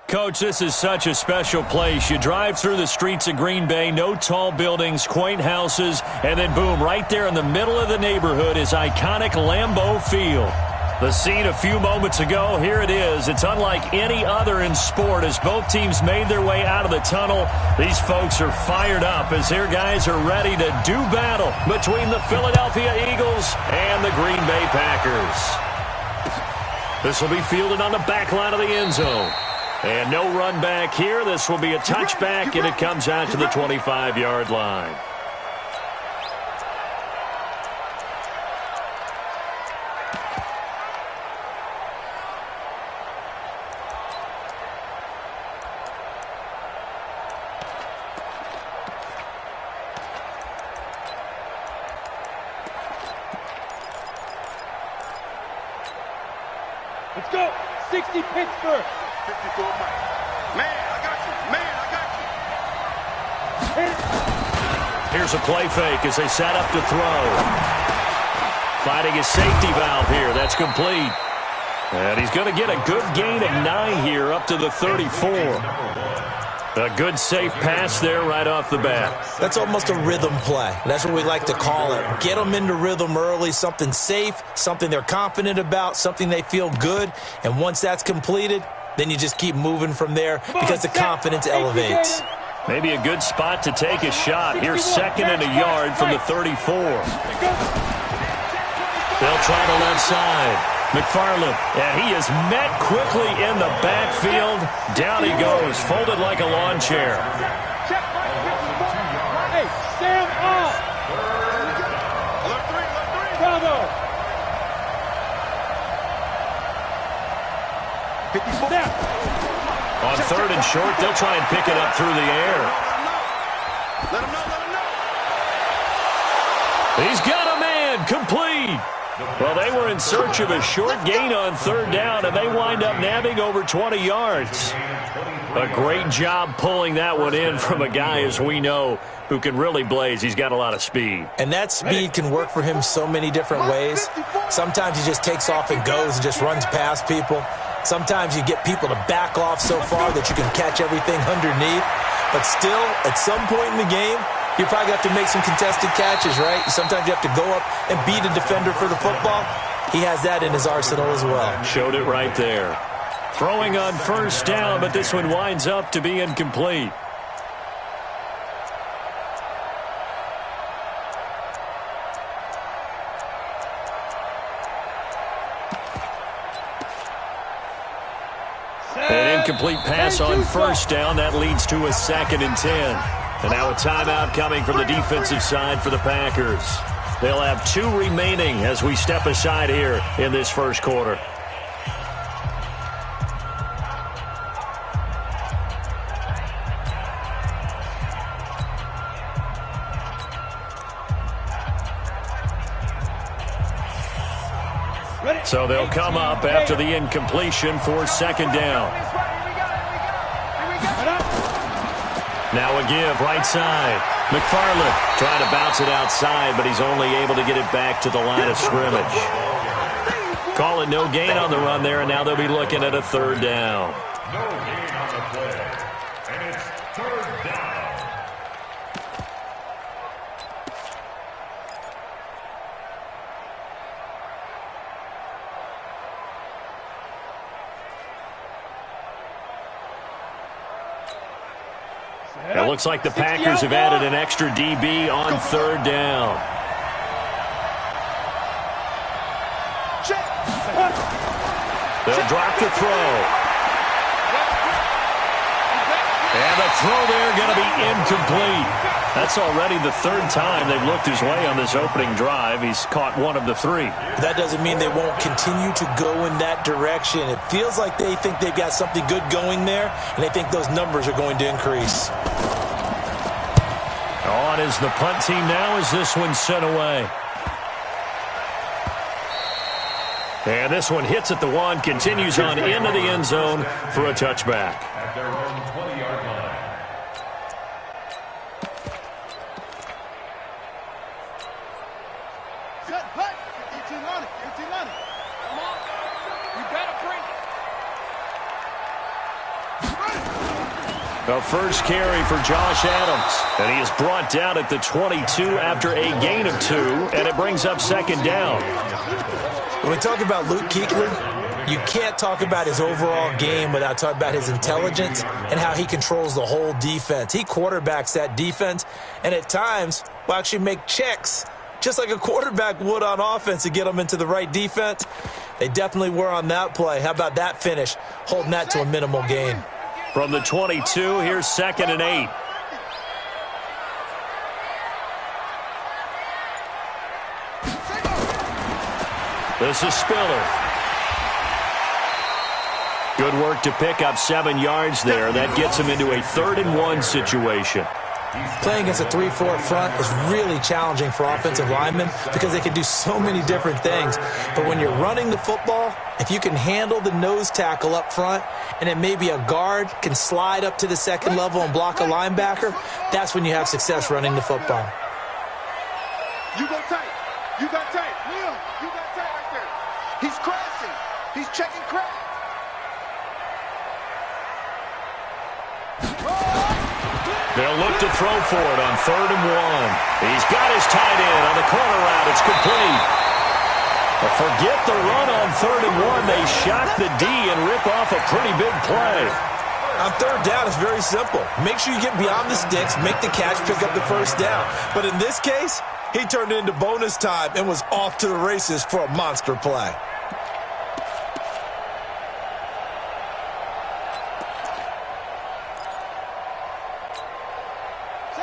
Coach, this is such a special place. You drive through the streets of Green Bay, no tall buildings, quaint houses, and then boom, right there in the middle of the neighborhood is iconic Lambeau Field. The scene a few moments ago, here it is. It's unlike any other in sport as both teams made their way out of the tunnel. These folks are fired up as their guys are ready to do battle between the Philadelphia Eagles and the Green Bay Packers. This will be fielded on the back line of the end zone. And no run back here. This will be a touchback, and it comes out to the 25-yard line. Let's go. 60 Pittsburgh. 54 Mike. Man, I got you. Man, I got you. Here's a play fake as they set up to throw. Finding his safety valve here. That's complete. And he's going to get a good gain of 9 here up to the 34. A good safe pass there right off the bat. That's almost a rhythm play. That's what we like to call it. Get them into rhythm early, something safe, something they're confident about, something they feel good. And once that's completed, then you just keep moving from there because the confidence elevates. Maybe a good spot to take a shot. Here's 2nd and a yard from the 34. They'll try the left side. McFarland, and he is met quickly in the backfield. Down he goes, folded like a lawn chair. Hey, stand up. Bravo. 54. On 3rd and short, they'll try and pick it up through the air. Let him know. He's got a man, complete. Well, they were in search of a short gain on 3rd down, and they wind up nabbing over 20 yards. A great job pulling that one in from a guy, as we know, who can really blaze. He's got a lot of speed. And that speed can work for him so many different ways. Sometimes he just takes off and goes and just runs past people. Sometimes you get people to back off so far that you can catch everything underneath. But still, at some point in the game, you probably have to make some contested catches, right? Sometimes you have to go up and beat a defender for the football. He has that in his arsenal as well. Showed it right there. Throwing on 1st down, but this one winds up to be incomplete. An incomplete pass on 1st down. That leads to a 2nd and 10. And now a timeout coming from the defensive side for the Packers. They'll have 2 remaining as we step aside here in this 1st quarter. So they'll come up after the incompletion for 2nd down. Now a give, right side. McFarland trying to bounce it outside, but he's only able to get it back to the line of scrimmage. Call it no gain on the run there, and now they'll be looking at a 3rd down. No gain on the play, and it's 3rd down. It looks like the Packers have added an extra DB on 3rd down. They'll drop the throw. And the throw there going to be incomplete. That's already the 3rd time they've looked his way on this opening drive. He's caught 1 of the 3. That doesn't mean they won't continue to go in that direction. It feels like they think they've got something good going there, and they think those numbers are going to increase. On is the punt team now as this one's sent away. And this one hits at the 1, continues on into the end zone for a touchback. At their own 20-yard line. Set, hut. 1800. Come on. You gotta bring it. The first carry for Josh Adams. And he is brought down at the 22 after a gain of 2, and it brings up second down. When we talk about Luke Kuechly, you can't talk about his overall game without talking about his intelligence and how he controls the whole defense. He quarterbacks that defense, and at times will actually make checks, just like a quarterback would on offense, to get them into the right defense. They definitely were on that play. How about that finish, holding that to a minimal gain? From the 22, here's 2nd and 8. This is Spiller. Good work to pick up 7 yards there. That gets him into a 3rd and 1 situation. Playing against a 3-4 front is really challenging for offensive linemen because they can do so many different things. But when you're running the football, if you can handle the nose tackle up front and then maybe a guard can slide up to the second level and block a linebacker, that's when you have success running the football. You go tight. You got tight. Neil, you got tight right there. He's crashing. He's checking crash. They'll look to throw for it on 3rd and 1. He's got his tight end on the corner route. It's complete. But forget the run on 3rd and 1. They shock the D and rip off a pretty big play. On 3rd down, it's very simple. Make sure you get beyond the sticks, make the catch, pick up the first down. But in this case, he turned it into bonus time and was off to the races for a monster play.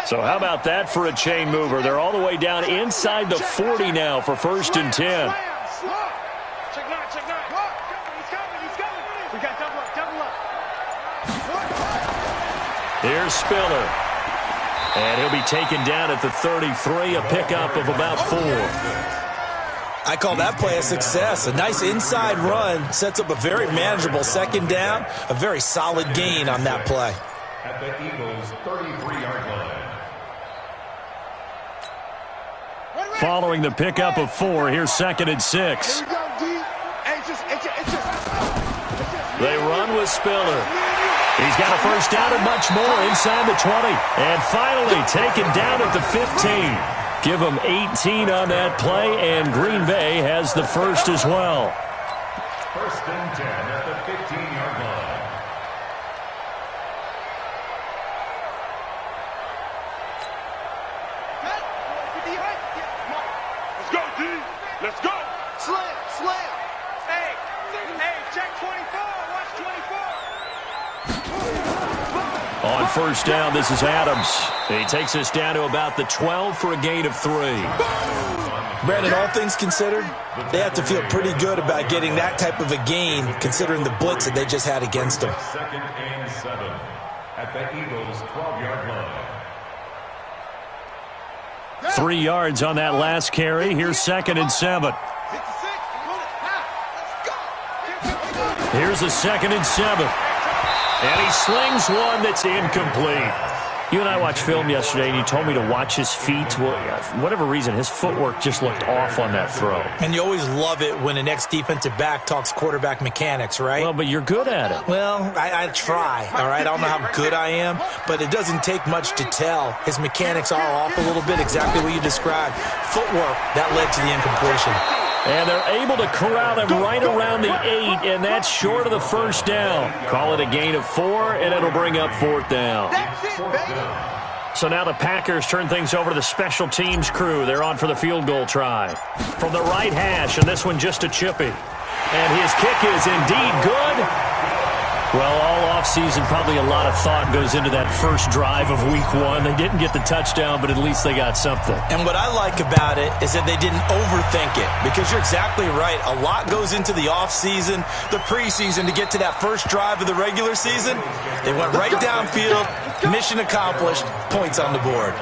So how about that for a chain mover? They're all the way down inside the 40 now for 1st and 10. Check nine. He's coming. We got double up. Here's Spiller. And he'll be taken down at the 33, a pickup of about 4. I call that play a success. A nice inside run sets up a very manageable 2nd down, a very solid gain on that play. At the Eagles' 33-yard line. Following the pickup of 4, here's 2nd and 6. Here we go, D. Hey, They run with Spiller. He's got a first down and much more inside the 20. And finally taken down at the 15. Give them 18 on that play, and Green Bay has the first as well. 1st and 10 at the 15-yard line. Let's go, D. Let's go. Slam. Hey, check 24. Watch 24. On 1st down, this is Adams. He takes us down to about the 12 for a gain of 3. Brandon, all things considered, they have to feel pretty good about getting that type of a gain considering the blitz that they just had against them. 2nd and 7 at the Eagles' 12-yard line. 3 yards on that last carry. Here's 2nd and 7. Here's a 2nd and 7. And he slings one that's incomplete. You and I watched film yesterday, and you told me to watch his feet. Well, for whatever reason, his footwork just looked off on that throw. And you always love it when an ex-defensive back talks quarterback mechanics, right? Well, but you're good at it. Well, I try, all right? I don't know how good I am, but it doesn't take much to tell. His mechanics are off a little bit, exactly what you described. Footwork, that led to the incompletion. And they're able to corral him right around the 8, and that's short of the first down. Call it a gain of 4, and it'll bring up 4th down. That's it, baby. So now the Packers turn things over to the special teams crew. They're on for the field goal try. From the right hash, and this one just a chippy. And his kick is indeed good. Well, all offseason, probably a lot of thought goes into that first drive of Week 1. They didn't get the touchdown, but at least they got something. And what I like about it is that they didn't overthink it, because you're exactly right. A lot goes into the offseason, the preseason, to get to that first drive of the regular season. They went right downfield, mission accomplished, points on the board.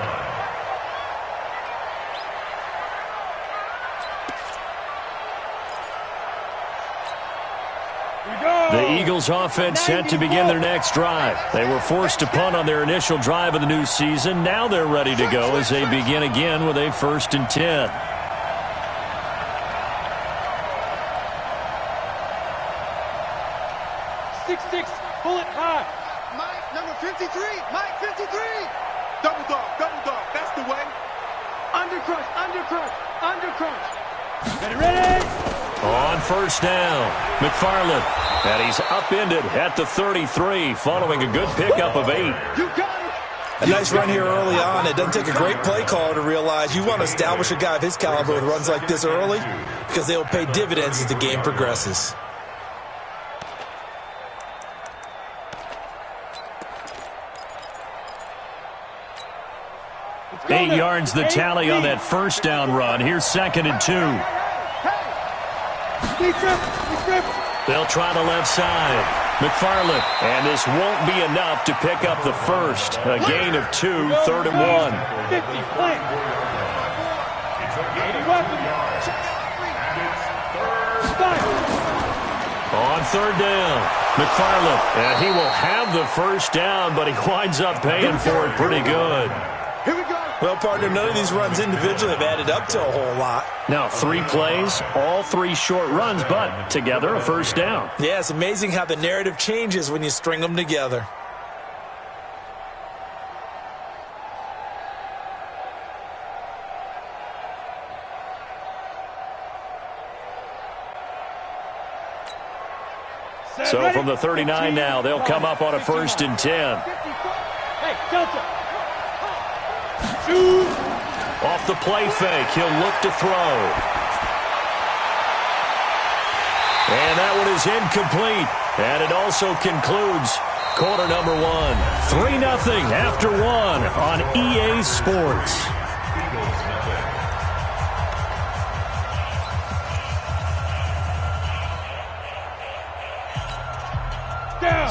The Eagles offense set to begin their next drive. They were forced to punt on their initial drive of the new season. Now they're ready to go as they begin again with a 1st and 10. Six, pull it high. Mike, number 53. Mike, 53. Double dog, that's the way. Undercrush, undercrush, undercrush. Ready? On first down, McFarland. And he's upended at the 33 following a good pickup of 8. You got it. A nice run here early on. It doesn't take a great play caller to realize you want to establish a guy of his caliber with runs like this early because they will pay dividends as the game progresses. Eight yards the tally on that first down run. Here's 2nd and 2. They'll try the left side. McFarland, and this won't be enough to pick up the first. A gain of 2, 3rd and 1. 50, play. On 3rd down, McFarland, and he will have the first down, but he winds up paying for it pretty good. Here we go. Well, partner, none of these runs individually have added up to a whole lot. Now 3 plays, all 3 short runs, but together a first down. Yeah, it's amazing how the narrative changes when you string them together. So from the 39 now, they'll come up on a 1st and 10. Hey, Delta. Off the play fake, he'll look to throw. And that one is incomplete. And it also concludes quarter number 1. 3-0 after 1 on EA Sports.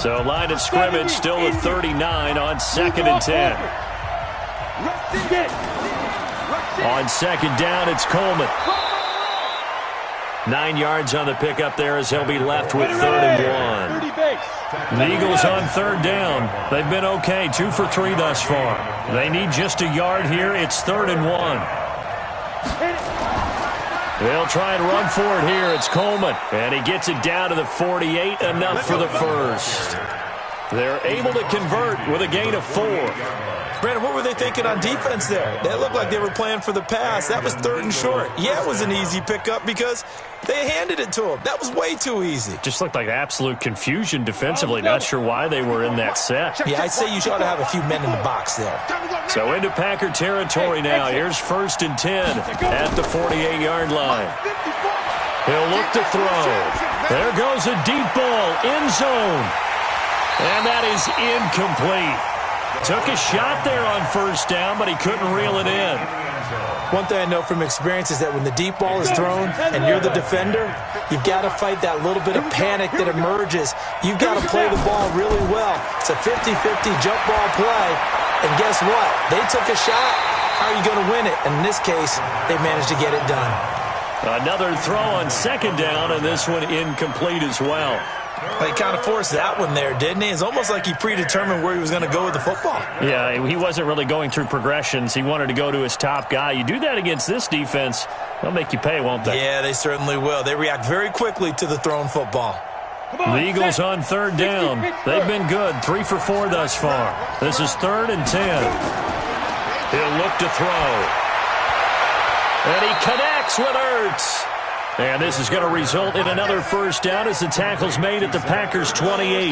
So line of scrimmage still at 39 on 2nd and 10. On 2nd down, it's Coleman. 9 yards on the pickup there as he'll be left with 3rd and 1. The Eagles on 3rd down. They've been okay, 2 for 3 thus far. They need just a yard here. It's 3rd and 1. They'll try and run for it here. It's Coleman, and he gets it down to the 48, enough for the first. They're able to convert with a gain of 4. Brandon, what were they thinking on defense there? That looked like they were playing for the pass. That was 3rd and short. Yeah, it was an easy pickup because they handed it to him. That was way too easy. Just looked like absolute confusion defensively. Not sure why they were in that set. Yeah, I'd say you ought to have a few men in the box there. So into Packer territory now. Here's 1st and 10 at the 48-yard line. He'll look to throw. There goes a deep ball, end zone. And that is incomplete. Took a shot there on 1st down, but he couldn't reel it in. One thing I know from experience is that when the deep ball is thrown and you're the defender, you've got to fight that little bit of panic that emerges. You've got to play the ball really well. It's a 50-50 jump ball play. And guess what? They took a shot. How are you going to win it? And in this case, they managed to get it done. Another throw on 2nd down, and this one incomplete as well. He kind of forced that one there, didn't he? It's almost like he predetermined where he was going to go with the football. Yeah, he wasn't really going through progressions. He wanted to go to his top guy. You do that against this defense, they'll make you pay, won't they? Yeah, they certainly will. They react very quickly to the thrown football. The Eagles on 3rd down. They've been good, 3 for 4 thus far. This is 3rd and 10. He'll look to throw. And he connects with Ertz. And this is going to result in another first down as the tackle's made at the Packers' 28.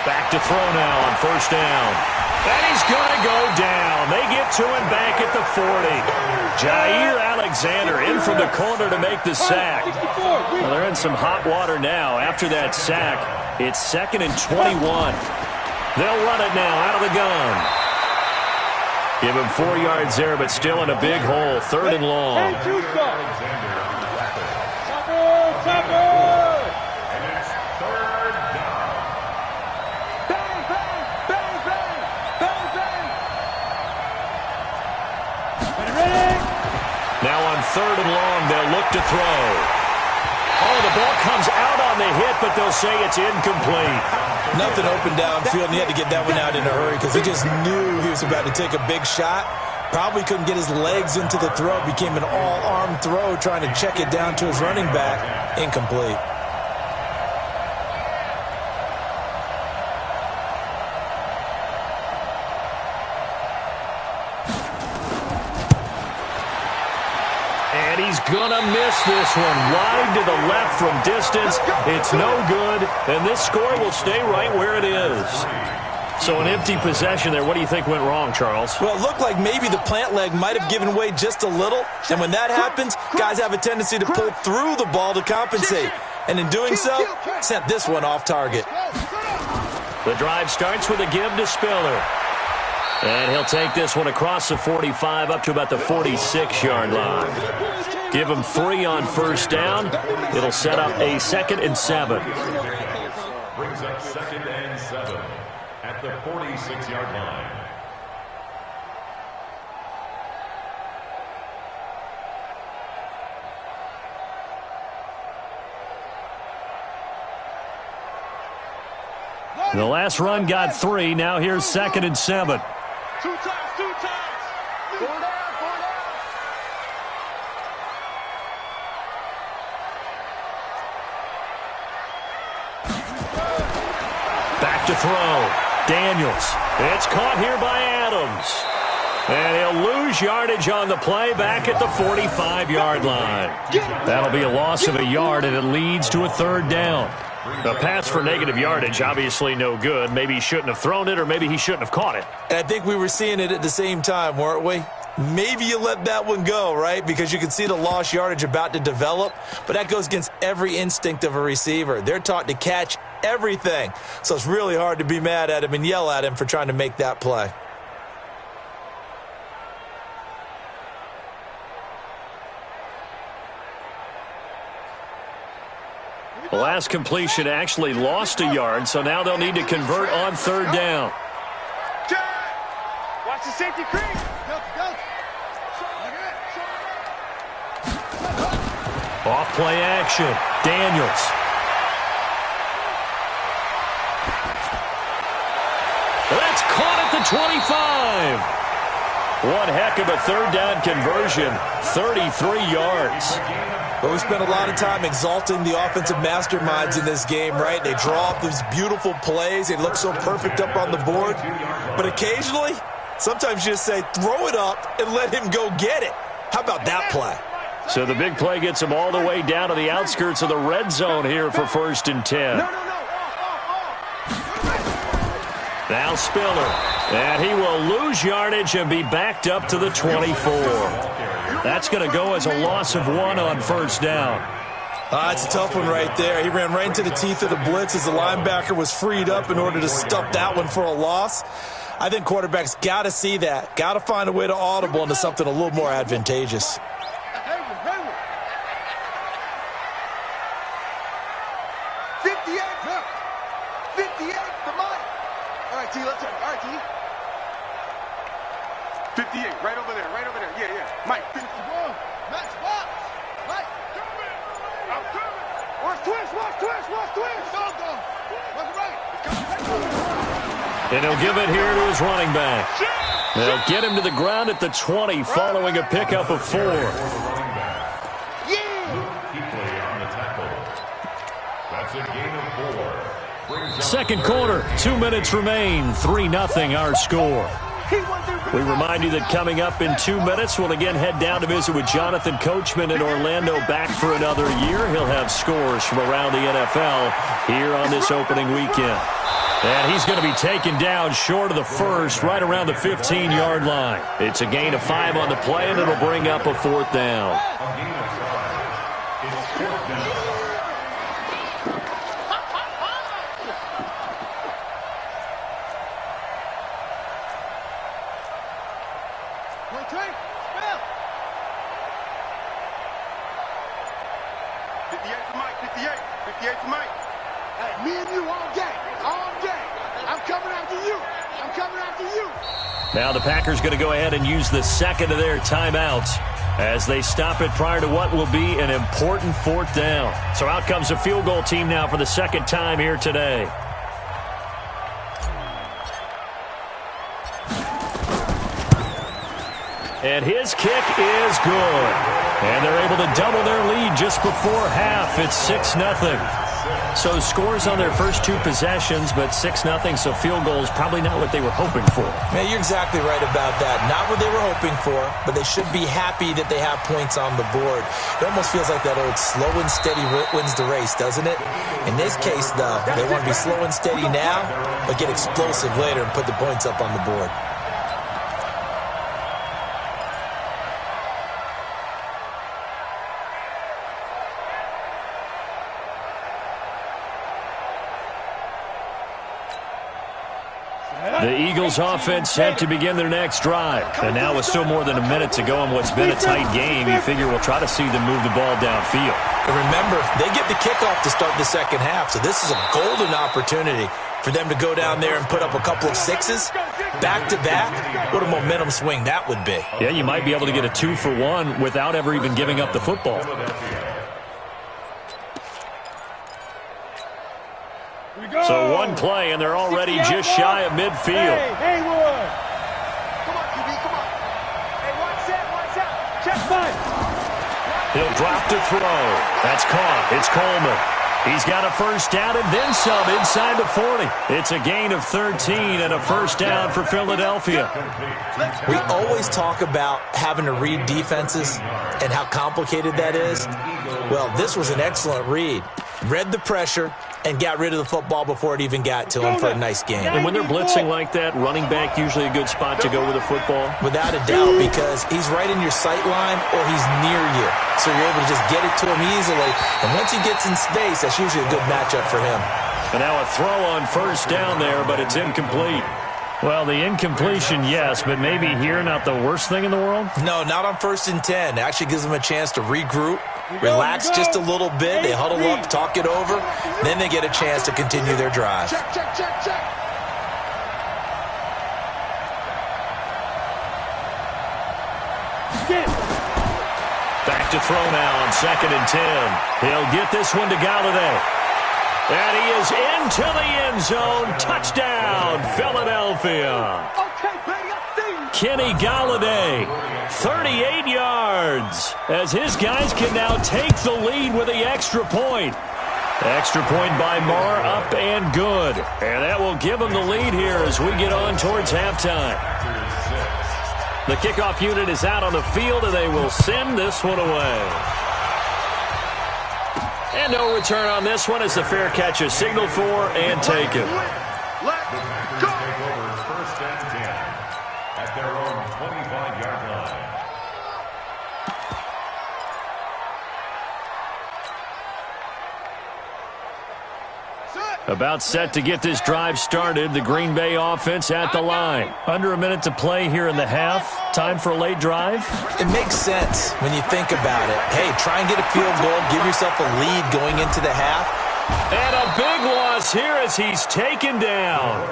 Back to throw now on 1st down. And he's going to go down. They get to him back at the 40. Jair Alexander in from the corner to make the sack. Well, they're in some hot water now after that sack. It's 2nd and 21. They'll run it now out of the gun. Give him 4 yards there, but still in a big hole. 3rd and long. Now on 3rd and long, they'll look to throw. Oh, the ball comes out on the hit, but they'll say it's incomplete. Nothing open downfield, and he had to get that one out in a hurry because he just knew he was about to take a big shot. Probably couldn't get his legs into the throw. Became an all-arm throw trying to check it down to his running back. Incomplete. And he's going to miss this one. Wide to the left from distance. It's no good. And this score will stay right where it is. So an empty possession there. What do you think went wrong, Charles? Well, it looked like maybe the plant leg might have given way just a little. And when that happens, guys have a tendency to pull through the ball to compensate. And in doing so, sent this one off target. The drive starts with a give to Spiller. And he'll take this one across the 45 up to about the 46-yard line. Give him 3 on first down. It'll set up a 2nd and 7. Brings up 2nd and 7 at the 46-yard line. The last run got 3. Now here's 2nd and 7. 2 times, 2 times. 4 down, 4 down. Back to throw. Daniels. It's caught here by Adams. And he'll lose yardage on the play back at the 45-yard line. That'll be a loss of a yard, and it leads to a 3rd down. The pass for negative yardage, obviously no good. Maybe he shouldn't have thrown it, or maybe he shouldn't have caught it. And I think we were seeing it at the same time, weren't we? Maybe you let that one go, right? Because you can see the lost yardage about to develop. But that goes against every instinct of a receiver. They're taught to catch everything. So it's really hard to be mad at him and yell at him for trying to make that play. The last completion actually lost a yard, so now they'll need to convert on 3rd down. Watch the safety creep. Off play action. Daniels. That's caught at the 25. One heck of a 3rd down conversion. 33 yards. But we spent a lot of time exalting the offensive masterminds in this game, right? They draw up these beautiful plays. They look so perfect up on the board. But occasionally, sometimes you just say, throw it up and let him go get it. How about that play? So the big play gets him all the way down to the outskirts of the red zone here for 1st and 10. Now Spiller. And he will lose yardage and be backed up to the 24. That's going to go as a loss of 1 on 1st down. It's a tough one right there. He ran right into the teeth of the blitz as the linebacker was freed up in order to stuff that one for a loss. I think quarterbacks got to see that. Got to find a way to audible into something a little more advantageous. 58 for Mike. All right, T, let's turn. All right, T. 58, right over there, right over there. Yeah, yeah. Mike, 51. Max box. Mike, coming. I'm coming. Watch twist, watch twist, watch twist. Watch right. And he'll give it here to his running back. They'll get him to the ground at the 20 following a pickup of 4. That's a gain of 4. Second quarter, 2 minutes remain, 3-0 our score. We remind you that coming up in 2 minutes, we'll again head down to visit with Jonathan Coachman in Orlando, back for another year. He'll have scores from around the NFL here on this opening weekend. And he's going to be taken down short of the first, right around the 15-yard line. It's a gain of 5 on the play, and it'll bring up a 4th down. Now the Packers going to go ahead and use the second of their timeouts as they stop it prior to what will be an important 4th down. So out comes the field goal team now for the second time here today. And his kick is good. And they're able to double their lead just before half. It's 6-0. So scores on their first two possessions, but 6-0, so field goals probably not what they were hoping for. Man, you're exactly right about that. Not what they were hoping for, but they should be happy that they have points on the board. It almost feels like that old slow and steady wins the race, doesn't it? In this case, though, they want to be slow and steady now, but get explosive later and put the points up on the board. The Eagles offense set to begin their next drive. And now with still more than a minute to go in what's been a tight game, you figure we'll try to see them move the ball downfield. And remember, they get the kickoff to start the second half, so this is a golden opportunity for them to go down there and put up a couple of sixes back-to-back. What a momentum swing that would be. Yeah, you might be able to get a 2-for-1 without ever even giving up the football. So one play, and they're already just shy of midfield. Hey, Haywood. Come on, QB, come on. Hey, watch out. Check five. He'll drop to throw. That's caught. It's Coleman. He's got a first down and then some inside the 40. It's a gain of 13 and a first down for Philadelphia. We always talk about having to read defenses and how complicated that is. Well, this was an excellent read. Read the pressure and got rid of the football before it even got to him for a nice game. And when they're blitzing like that, running back usually a good spot to go with the football? Without a doubt, because he's right in your sight line or he's near you. So you're able to just get it to him easily. And once he gets in space, that's usually a good matchup for him. And now a throw on first down there, but it's incomplete. Well, the incompletion, yes, but maybe here not the worst thing in the world? No, not on 1st and 10. It actually gives them a chance to regroup, relax just a little bit. They huddle up, talk it over. Then they get a chance to continue their drive. Check. Back to throw now on 2nd and 10. He'll get this one to Galladay. And he is into the end zone. Touchdown, Philadelphia. Okay, baby, I see you. Kenny Galladay, 38 yards, as his guys can now take the lead with the extra point. Extra point by Marr, up and good. And that will give them the lead here as we get on towards halftime. The kickoff unit is out on the field, and they will send this one away. And no return on this one as the fair catch is signaled for and taken. Let's go. Take over 1st and 10 at their own 25-yard line. About set to get this drive started. The Green Bay offense at the line. Under a minute to play here in the half. Time for a late drive. It makes sense when you think about it. Hey, try and get a field goal. Give yourself a lead going into the half. And a big loss here as he's taken down.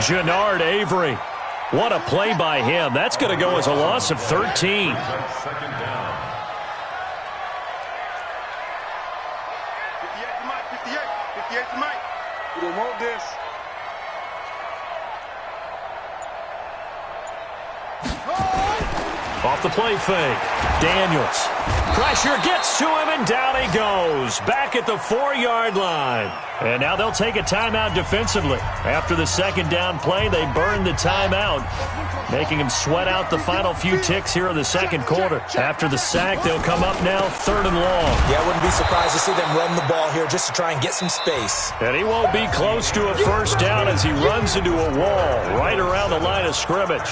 Jannard Avery. What a play by him. That's going to go as a loss of 13. 2nd down. 58 to Mike, 58 to Mike. We don't want this. Off the play fake. Daniels. Pressure gets to him, and down he goes. Back at the 4-yard line. And now they'll take a timeout defensively. After the second down play, they burn the timeout, making him sweat out the final few ticks here in the second quarter. After the sack, they'll come up now 3rd and long. Yeah, I wouldn't be surprised to see them run the ball here just to try and get some space. And he won't be close to a first down as he runs into a wall right around the line of scrimmage.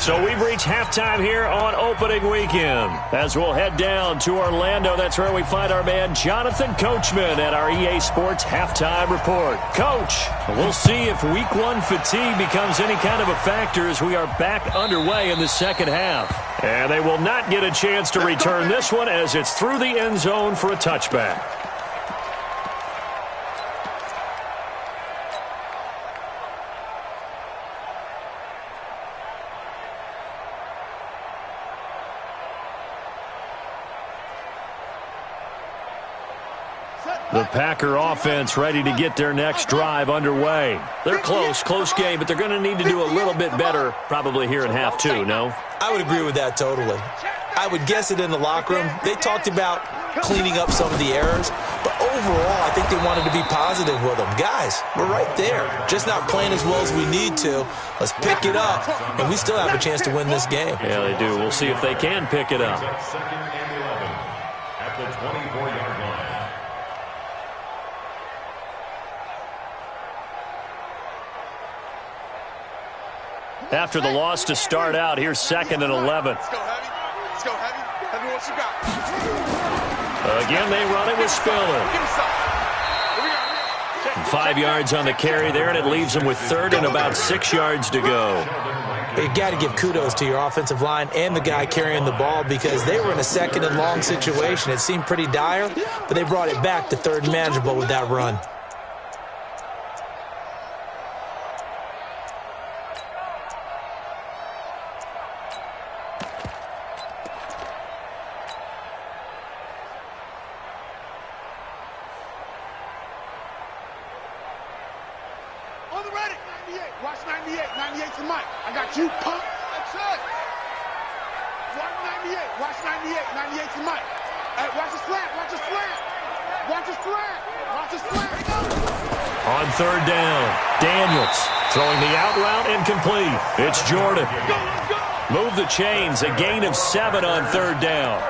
So we've reached halftime here on opening weekend. As we'll head down to Orlando, that's where we find our man Jonathan Coachman at our EA Sports Halftime Report. Coach, we'll see if Week 1 fatigue becomes any kind of a factor as we are back underway in the second half. And they will not get a chance to return this one as it's through the end zone for a touchback. Set. The Packer offense ready to get their next drive underway. They're close game, but they're going to need to do a little bit better probably here in half two, no? I would agree with that totally. I would guess it in the locker room. They talked about cleaning up some of the errors, but overall, I think they wanted to be positive with them. Guys, we're right there. Just not playing as well as we need to. Let's pick it up, and we still have a chance to win this game. Yeah, they do. We'll see if they can pick it up. Second and 11 at the 24-yard line. After the loss to start out, here's second and 11. Let's go, Heavy. Let's go, Heavy. Heavy, what you got? Again, they run it with Spiller. Give me some. Here we go. 5 yards on the carry there, and it leaves them with third and about 6 yards to go. You got to give kudos to your offensive line and the guy carrying the ball because they were in a second and long situation. It seemed pretty dire, but they brought it back to third and manageable with that run. On the ready. 98. Watch 98. 98 to Mike. I got you, punk. That's it. Watch 98. Watch 98. 98 to Mike. Hey, watch the slant. Watch the slant. Watch the slant. Watch the slant. On third down, Daniels throwing the out route incomplete. It's Jordan. Move the chains, a gain of 7 on third down.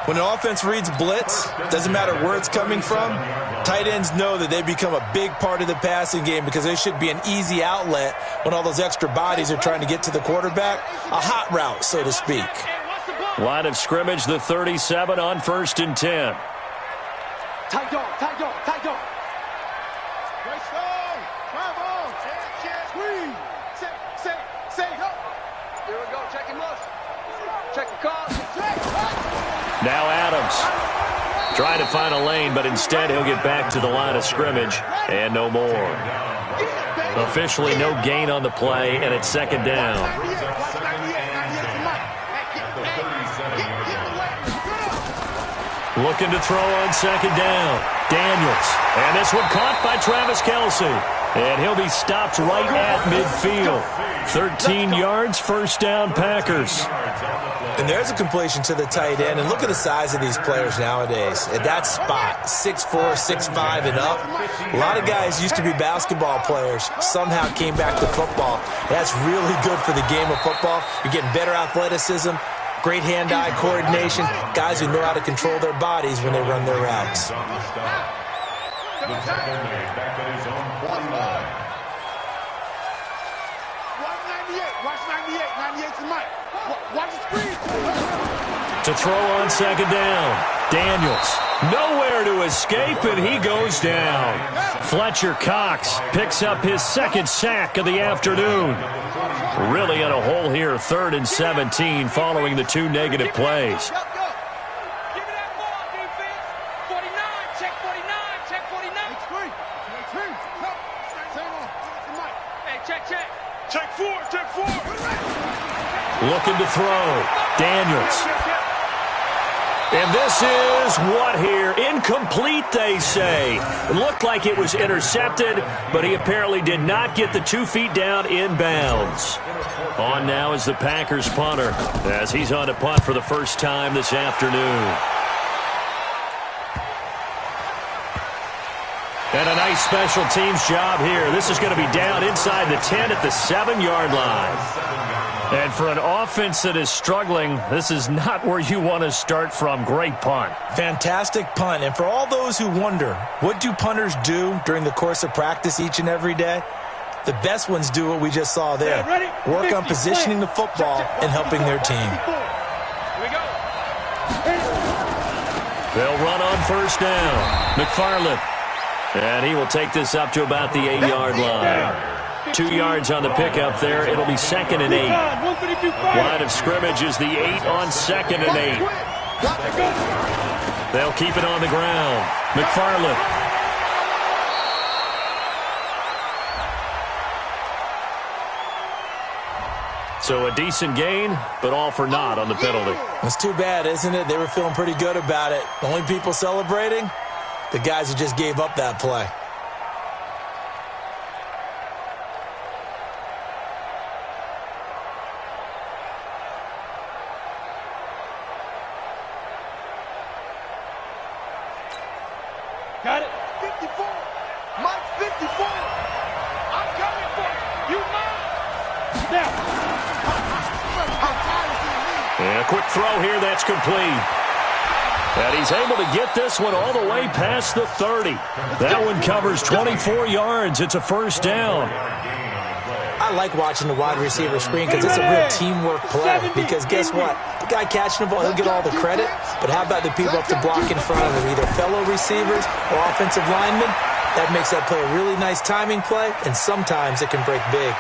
When an offense reads blitz, doesn't matter where it's coming from, tight ends know that they become a big part of the passing game because they should be an easy outlet when all those extra bodies are trying to get to the quarterback. A hot route, so to speak. Line of scrimmage, the 37 on 1st and 10. Tight dog, tight dog, tight dog. Great stone. Drive on. Squeeze. Say, go. Here we go, check him up. Check the call. Now Adams trying to find a lane, but instead he'll get back to the line of scrimmage and no more. Officially no gain on the play, and it's second down. Looking to throw on second down. Daniels. And this one caught by Travis Kelce. And he'll be stopped right at midfield. 13 yards, first down, Packers. And there's a completion to the tight end. And look at the size of these players nowadays. At that spot, 6'4", 6'5", and up. A lot of guys used to be basketball players. Somehow came back to football. That's really good for the game of football. You're getting better athleticism, great hand-eye coordination, guys who know how to control their bodies when they run their routes. The tackle made back at his own 49. Watch 98. Watch 98. 98 to Mike. Watch the screen. To throw on second down. Daniels. Nowhere to escape, and he goes down. Fletcher Cox picks up his second sack of the afternoon. Really in a hole here, 3rd and 17, following the 2 negative plays. Looking to throw. Daniels. And this is what here? Incomplete, they say. It looked like it was intercepted, but he apparently did not get the 2 feet down inbounds. On now is the Packers punter, as he's on to punt for the first time this afternoon. And a nice special teams job here. This is going to be down inside the 10 at the 7-yard line. And for an offense that is struggling, this is not where you want to start from. Great punt. Fantastic punt. And for all those who wonder, what do punters do during the course of practice each and every day? The best ones do what we just saw there. Work on positioning the football and helping their team. They'll run on first down. McFarland. And he will take this up to about the 8-yard line. 2 yards on the pickup there. It'll be 2nd and 8. Line of scrimmage is the 8 on 2nd and 8. They'll keep it on the ground. McFarland. So a decent gain, but all for naught on the penalty. It's too bad, isn't it? They were feeling pretty good about it. The only people celebrating, the guys who just gave up that play. Got it. 54. Mike 54. I'm coming for you. You mine. Now. And a quick throw here that's complete. And he's able to get this one all the way past the 30. That one covers 24 yards. It's a first down. I like watching the wide receiver screen because it's a real teamwork play. Because guess what? The guy catching the ball, he'll get all the credit. But how about the people up to block in front of him, either fellow receivers or offensive linemen? That makes that play a really nice timing play, and sometimes it can break big.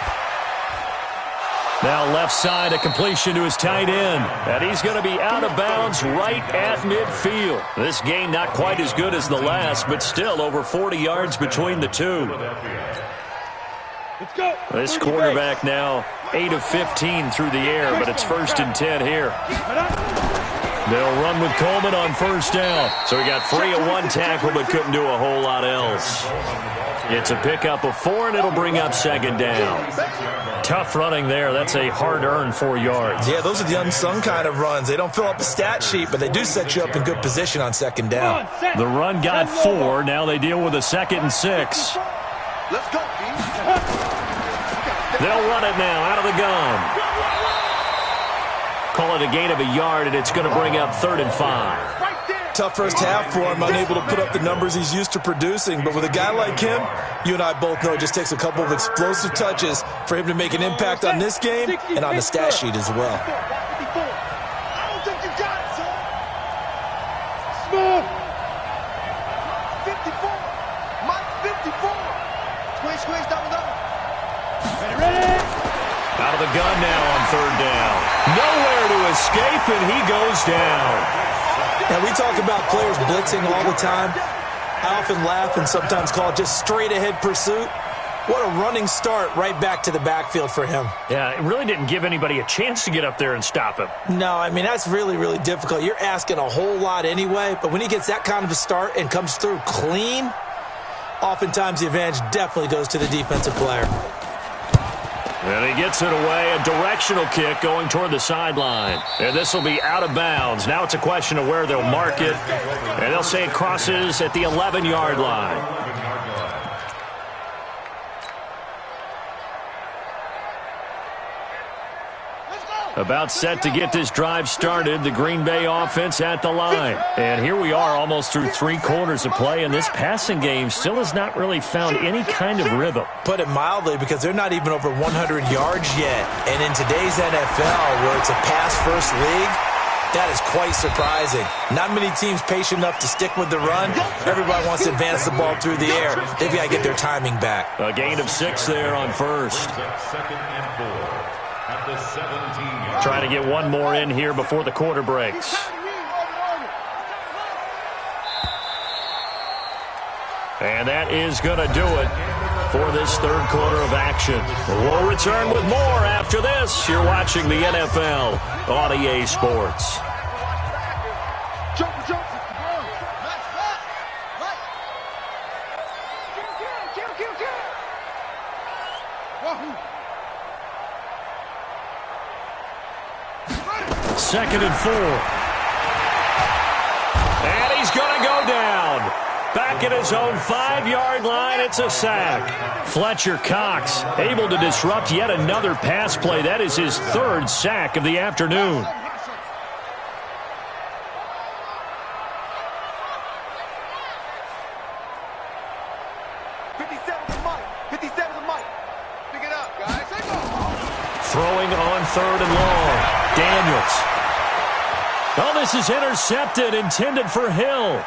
Now left side, a completion to his tight end. And he's going to be out of bounds right at midfield. This game not quite as good as the last, but still over 40 yards between the two. Let's go. This quarterback now 8 of 15 through the air, but it's 1st and 10 here. They'll run with Coleman on first down. So he got free of one tackle, but couldn't do a whole lot else. It's a pickup of 4, and it'll bring up 2nd down. Tough running there. That's a hard-earned 4 yards. Yeah, those are the unsung kind of runs. They don't fill up the stat sheet, but they do set you up in good position on 2nd down. The run got 4. Now they deal with a 2nd and 6. Let's go, They'll run it now out of the gun. Call it a gain of a yard, and it's going to bring up 3rd and 5. Tough first half for him, unable to put up the numbers he's used to producing. But with a guy like him, you and I both know it just takes a couple of explosive touches for him to make an impact on this game and on the stat sheet as well. I don't think you got it, son. Smooth. 54. Mike 54. Squeeze, double. Ready. Out of the gun now on 3rd down. Nowhere to escape, and he goes down. Now, we talk about players blitzing all the time. I often laugh and sometimes call it just straight-ahead pursuit. What a running start right back to the backfield for him. Yeah, it really didn't give anybody a chance to get up there and stop him. No, I mean, that's really, really difficult. You're asking a whole lot anyway, but when he gets that kind of a start and comes through clean, oftentimes the advantage definitely goes to the defensive player. And he gets it away, a directional kick going toward the sideline. And this will be out of bounds. Now it's a question of where they'll mark it. And they'll say it crosses at the 11-yard line. About set to get this drive started, the Green Bay offense at the line. And here we are almost through 3 quarters of play, and this passing game still has not really found any kind of rhythm. Put it mildly, because they're not even over 100 yards yet. And in today's NFL, where it's a pass-first league, that is quite surprising. Not many teams patient enough to stick with the run. Everybody wants to advance the ball through the air. They've got to get their timing back. A gain of 6 there on first. 2nd and 4 at the 17-yard. Trying to get one more in here before the quarter breaks. And that is going to do it for this 3rd quarter of action. We'll return with more after this. You're watching the NFL on EA Sports. Second and 4. And he's going to go down. Back at his own 5-yard line, it's a sack. Fletcher Cox able to disrupt yet another pass play. That is his 3rd sack of the afternoon. Throwing on 3rd and long. Daniels. Oh, this is intercepted, intended for Hill.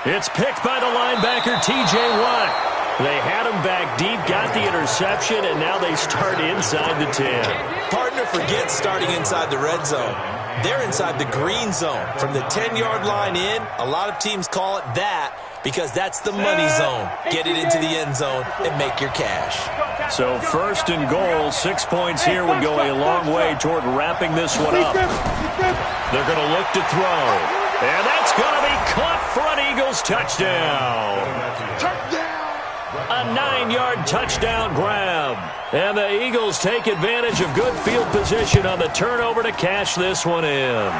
It's picked by the linebacker, T.J. Watt. They had him back deep, got the interception, and now they start inside the 10. Partner forgets starting inside the red zone. They're inside the green zone. From the 10-yard line in, a lot of teams call it that because that's the money zone. Get it into the end zone and make your cash. So 1st and goal, 6 points here would go a long way toward wrapping this one up. They're going to look to throw. And that's going to be caught for an Eagles touchdown. A 9-yard touchdown grab. And the Eagles take advantage of good field position on the turnover to cash this one in.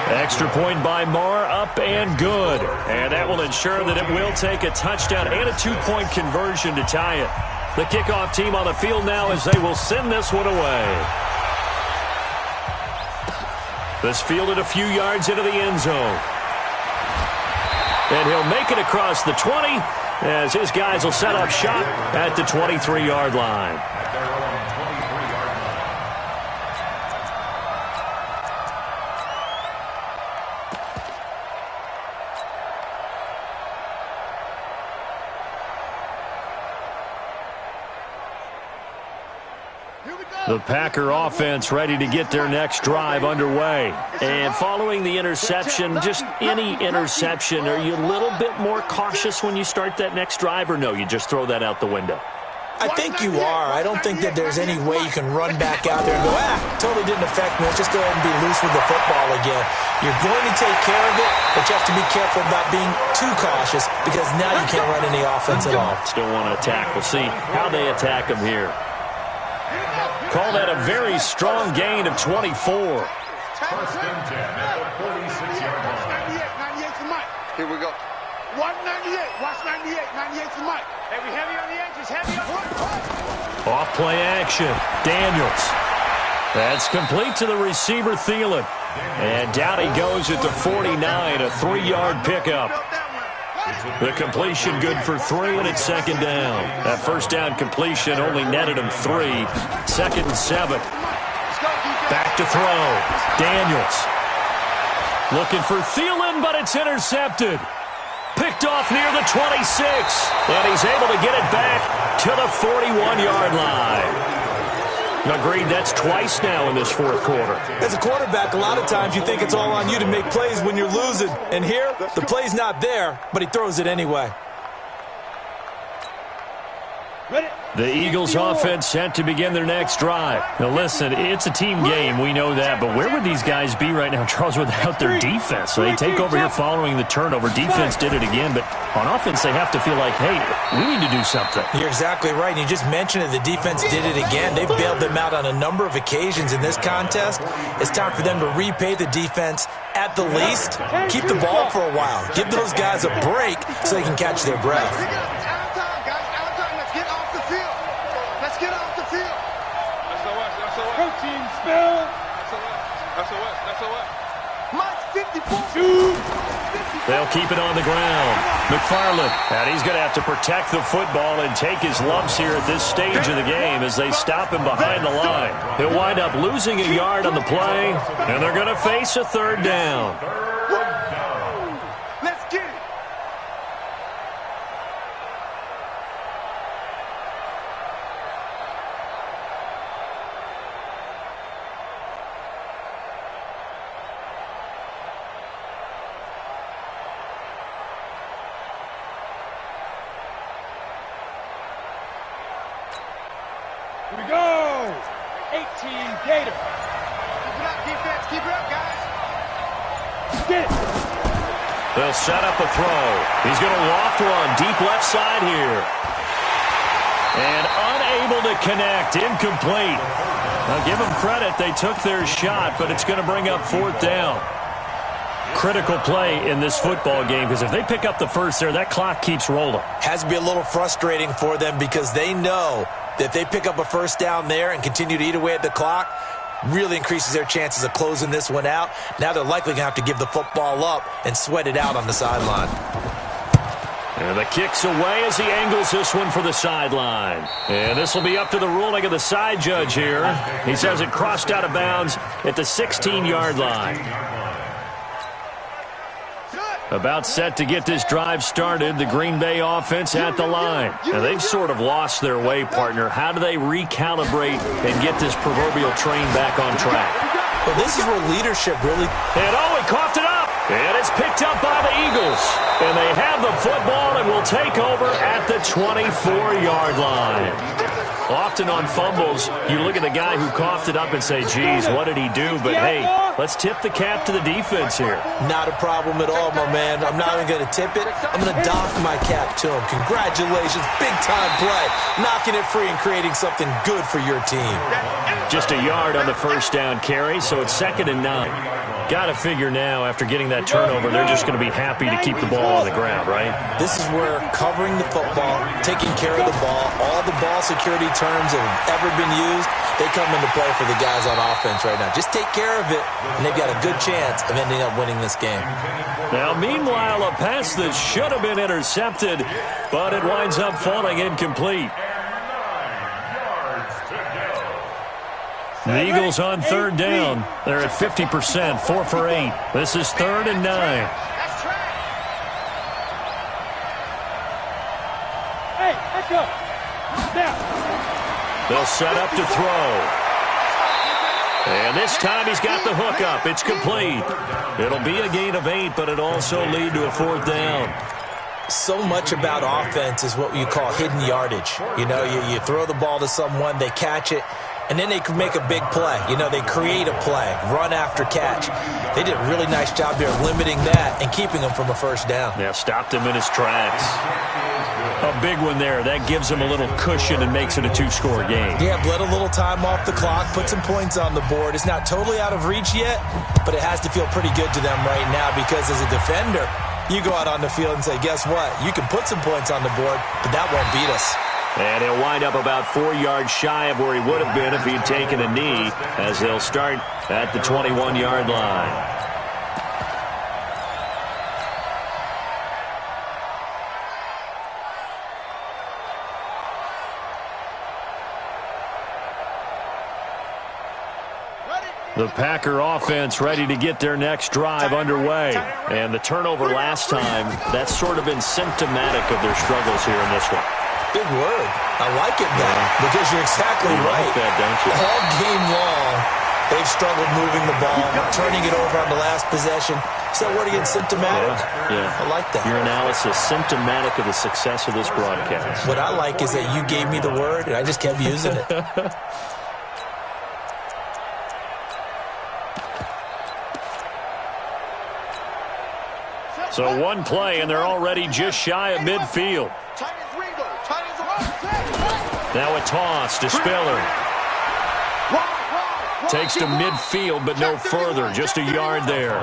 Extra point by Marr, up and good. And that will ensure that it will take a touchdown and a 2-point conversion to tie it. The kickoff team on the field now as they will send this one away. This fielded a few yards into the end zone. And he'll make it across the 20 as his guys will set up shop at the 23-yard line. The Packer offense ready to get their next drive underway. And following the interception, just any interception, are you a little bit more cautious when you start that next drive, or no, you just throw that out the window? I think you are. I don't think that there's any way you can run back out there and go, totally didn't affect me. Let's just go ahead and be loose with the football again. You're going to take care of it, but you have to be careful about being too cautious because now you can't run any offense at all. Still want to attack. We'll see how they attack him here. Call that a very strong gain of 24. First and 10 at the 46-yard line. 98 to Mike. Here we go. Watch 98. Watch 98. 98 to Mike. Hey, we heavy on the edges. Heavy on the Off play action. Daniels. That's complete to the receiver, Thielen. And down he goes at the 49, a 3-yard pickup. The completion good for 3, and it's second down. That first down completion only netted him 3. Second and 7. Back to throw. Daniels. Looking for Thielen, but it's intercepted. Picked off near the 26. And he's able to get it back to the 41-yard line. Agreed, that's twice now in this fourth quarter. As a quarterback, a lot of times you think it's all on you to make plays when you're losing. And here, the play's not there, but he throws it anyway. The Eagles offense set to begin their next drive. Now listen, it's a team game, we know that, but where would these guys be right now, Charles, without their defense? So they take over here following the turnover. Defense did it again, but on offense they have to feel like, hey, we need to do something. You're exactly right, and you just mentioned it. The defense did it again. They've bailed them out on a number of occasions in this contest. It's time for them to repay the defense at the least. Keep the ball for a while. Give those guys a break so they can catch their breath. Protein spill. Mike's 54. They'll keep it on the ground. McFarland, and he's going to have to protect the football and take his lumps here at this stage of the game as they stop him behind the line. He'll wind up losing a yard on the play, and they're going to face a third down. Let's get it. Here we go. 18 Gator. Keep it up, defense. Keep it up, guys. Get it. They'll set up a throw. He's going to loft one deep left side here. And unable to connect. Incomplete. Now give them credit. They took their shot, but it's going to bring up fourth down. Critical play in this football game because if they pick up the first there, that clock keeps rolling. Has to be a little frustrating for them because they know that if they pick up a first down there and continue to eat away at the clock, really increases their chances of closing this one out. Now they're likely going to have to give the football up and sweat it out on the sideline. And the kick's away as he angles this one for the sideline. And this will be up to the ruling of the side judge here. He says it crossed out of bounds at the 16-yard line. About set to get this drive started, the Green Bay offense at the line. Now, they've sort of lost their way, partner. How do they recalibrate and get this proverbial train back on track? Well, this is where leadership really... And he coughed it up. And it's picked up by the Eagles. And they have the football and will take over at the 24-yard line. Often on fumbles, you look at the guy who coughed it up and say, geez, what did he do? But, hey, let's tip the cap to the defense here. Not a problem at all, my man. I'm not even going to tip it. I'm going to doff my cap to him. Congratulations. Big-time play. Knocking it free and creating something good for your team. Just a yard on the first down carry, so it's 2nd and 9. Got to figure now, after getting that turnover, they're just going to be happy to keep the ball on the ground, right? This is where covering the football, taking care of the ball, all the ball security terms that have ever been used, they come into play for the guys on offense right now. Just take care of it, and they've got a good chance of ending up winning this game. Now, meanwhile, a pass that should have been intercepted, but it winds up falling incomplete. The Eagles on 3rd down. They're at 50%, 4 for 8. This is 3rd and 9. Hey, let's go. Now. They'll set up to throw. And this time he's got the hook up. It's complete. It'll be a gain of 8, but it'll also lead to a 4th down. So much about offense is what you call hidden yardage. You know, you throw the ball to someone, they catch it, and then they can make a big play. You know, they create a play, run after catch. They did a really nice job there limiting that and keeping him from a 1st down. Yeah, stopped him in his tracks. A big one there. That gives him a little cushion and makes it a 2-score game. Yeah, bled a little time off the clock, put some points on the board. It's not totally out of reach yet, but it has to feel pretty good to them right now because as a defender, you go out on the field and say, guess what? You can put some points on the board, but that won't beat us. And he'll wind up about 4 yards shy of where he would have been if he'd taken a knee, as they'll start at the 21-yard line. The Packer offense ready to get their next drive underway. And the turnover last time, that's sort of been symptomatic of their struggles here in this one. Big word. I like it, man, because you're exactly right. Like that, don't you? All game long, they've struggled moving the ball, turning it over on the last possession. Is that word again, symptomatic? Yeah. I like that. Your analysis, symptomatic of the success of this broadcast. What I like is that you gave me the word, and I just kept using it. So one play, and they're already just shy of midfield. Now a toss to Spiller. Takes to midfield, but no further. Just a yard there.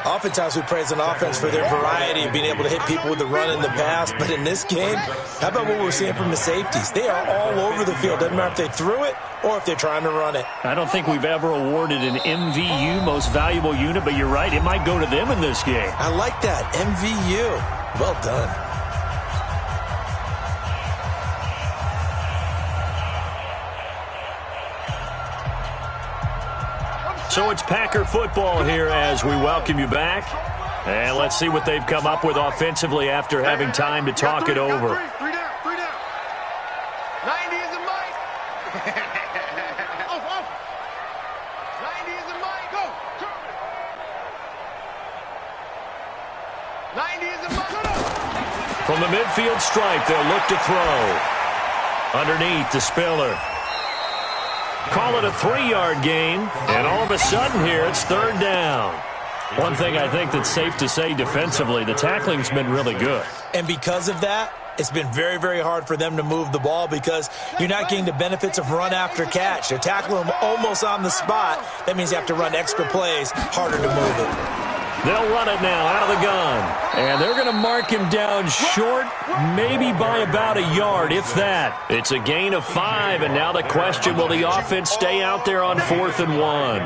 Oftentimes we praise an offense for their variety of being able to hit people with the run and the pass. But in this game, how about what we're seeing from the safeties? They are all over the field. Doesn't matter if they threw it or if they're trying to run it. I don't think we've ever awarded an MVU, most valuable unit, but you're right. It might go to them in this game. I like that. MVU. Well done. So it's Packer football here as we welcome you back. And let's see what they've come up with offensively after having time to talk it over. 3 down. 90 is a mic. Off. 90 is a mic. Go. 90 is a mic. From the midfield stripe, they'll look to throw. Underneath to Spiller. Call it a 3-yard gain, and all of a sudden here, it's 3rd down. One thing I think that's safe to say defensively, the tackling's been really good. And because of that, it's been very, very hard for them to move the ball because you're not getting the benefits of run after catch. They're tackling them almost on the spot. That means you have to run extra plays, harder to move it. They'll run it now out of the gun. And they're going to mark him down short, maybe by about a yard, if that. It's a gain of 5, and now the question, will the offense stay out there on 4th and 1?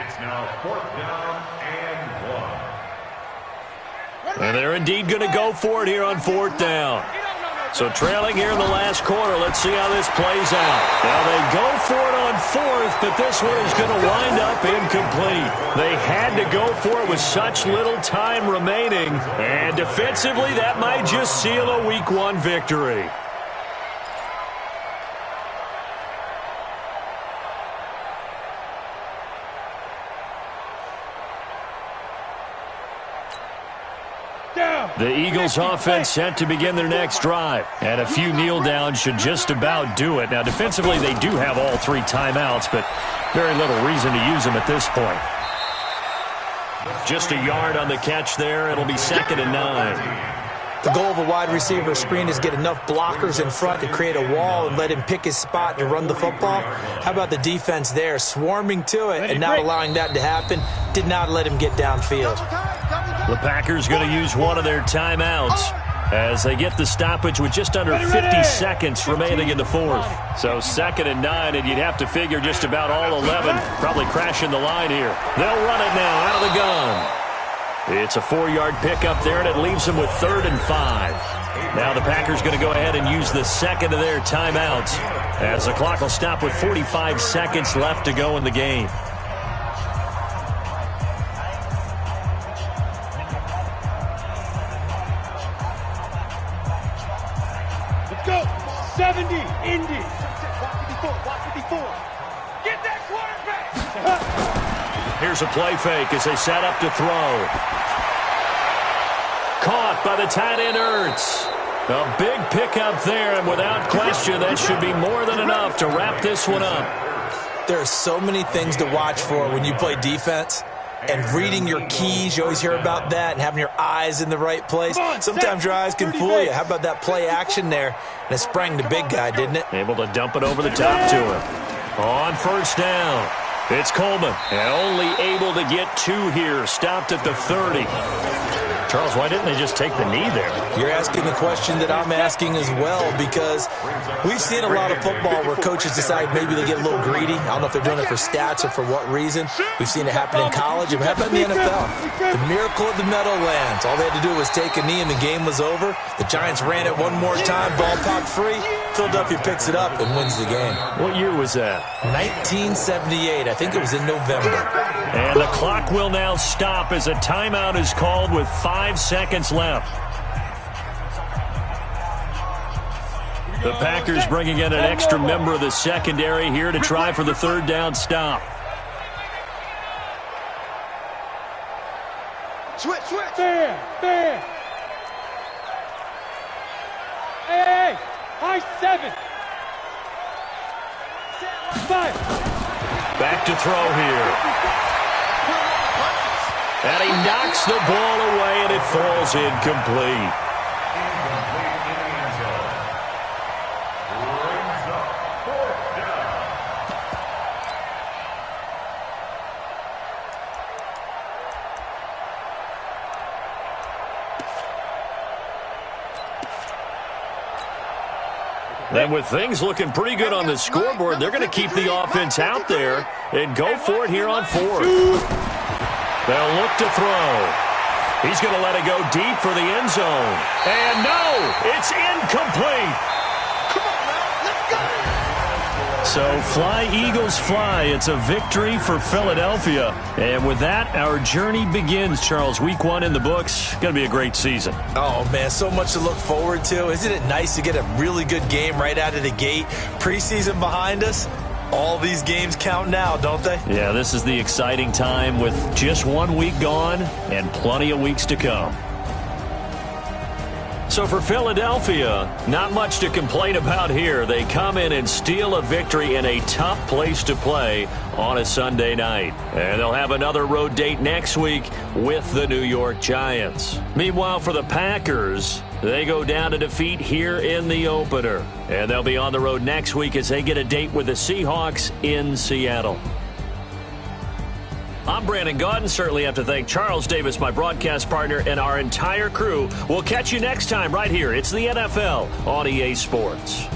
It's now 4th down and 1. And they're indeed going to go for it here on 4th down. So trailing here in the last quarter, let's see how this plays out. Now they go for it on 4th, but this one is going to wind up incomplete. They had to go for it with such little time remaining, and defensively that might just seal a Week 1 victory. Down. The Eagles offense set to begin their next drive. And a few kneel downs should just about do it. Now, defensively, they do have all 3 timeouts, but very little reason to use them at this point. Just a yard on the catch there. It'll be 2nd and 9. The goal of a wide receiver screen is get enough blockers in front to create a wall and let him pick his spot to run the football. How about the defense there, swarming to it and not allowing that to happen? Did not let him get downfield. The Packers going to use one of their timeouts as they get the stoppage with just under 50 seconds remaining in the 4th. So 2nd and 9, and you'd have to figure just about all 11 probably crashing the line here. They'll run it now out of the gun. It's a 4-yard pickup there, and it leaves them with 3rd and 5. Now the Packers going to go ahead and use the 2nd of their timeouts as the clock will stop with 45 seconds left to go in the game. Let's go. 70, Indy. Watch 54. Get that quarterback. Here's a play fake as they set up to throw. Caught by the tight end Ertz. A big pickup there, and without question, that should be more than enough to wrap this one up. There are so many things to watch for when you play defense. And reading your keys, you always hear about that, and having your eyes in the right place. Sometimes your eyes can fool you. How about that play action there? And it sprang the big guy, didn't it? Able to dump it over the top to him. On 1st down. It's Coleman, and only able to get 2 here. Stopped at the 30. Charles, why didn't they just take the knee there? You're asking the question that I'm asking as well, because we've seen a lot of football where coaches decide maybe they get a little greedy. I don't know if they're doing it for stats or for what reason. We've seen it happen in college, and it happened in the NFL. The miracle of the Meadowlands. All they had to do was take a knee, and the game was over. The Giants ran it one more time, ball popped free. Philadelphia picks it up and wins the game. What year was that? 1978. I think it was in November. And the clock will now stop as a timeout is called with 5 seconds left. The Packers bringing in an extra member of the secondary here to try for the 3rd down stop. Switch. Fair. Hey. High 7. 5. Back to throw here. And he knocks the ball away, and it falls incomplete. And with things looking pretty good on the scoreboard, they're going to keep the offense out there and go for it here on 4th. They'll look to throw. He's going to let it go deep for the end zone. And no, it's incomplete. Come on, man. Let's go. So fly, Eagles, fly. It's a victory for Philadelphia. And with that, our journey begins, Charles. Week 1 in the books. Going to be a great season. Oh, man, so much to look forward to. Isn't it nice to get a really good game right out of the gate? Preseason behind us. All these games count now, don't they? Yeah, this is the exciting time with just 1 week gone and plenty of weeks to come. So for Philadelphia, not much to complain about here. They come in and steal a victory in a tough place to play on a Sunday night. And they'll have another road date next week with the New York Giants. Meanwhile, for the Packers, they go down to defeat here in the opener. And they'll be on the road next week as they get a date with the Seahawks in Seattle. I'm Brandon Gaudin. Certainly have to thank Charles Davis, my broadcast partner, and our entire crew. We'll catch you next time right here. It's the NFL on EA Sports.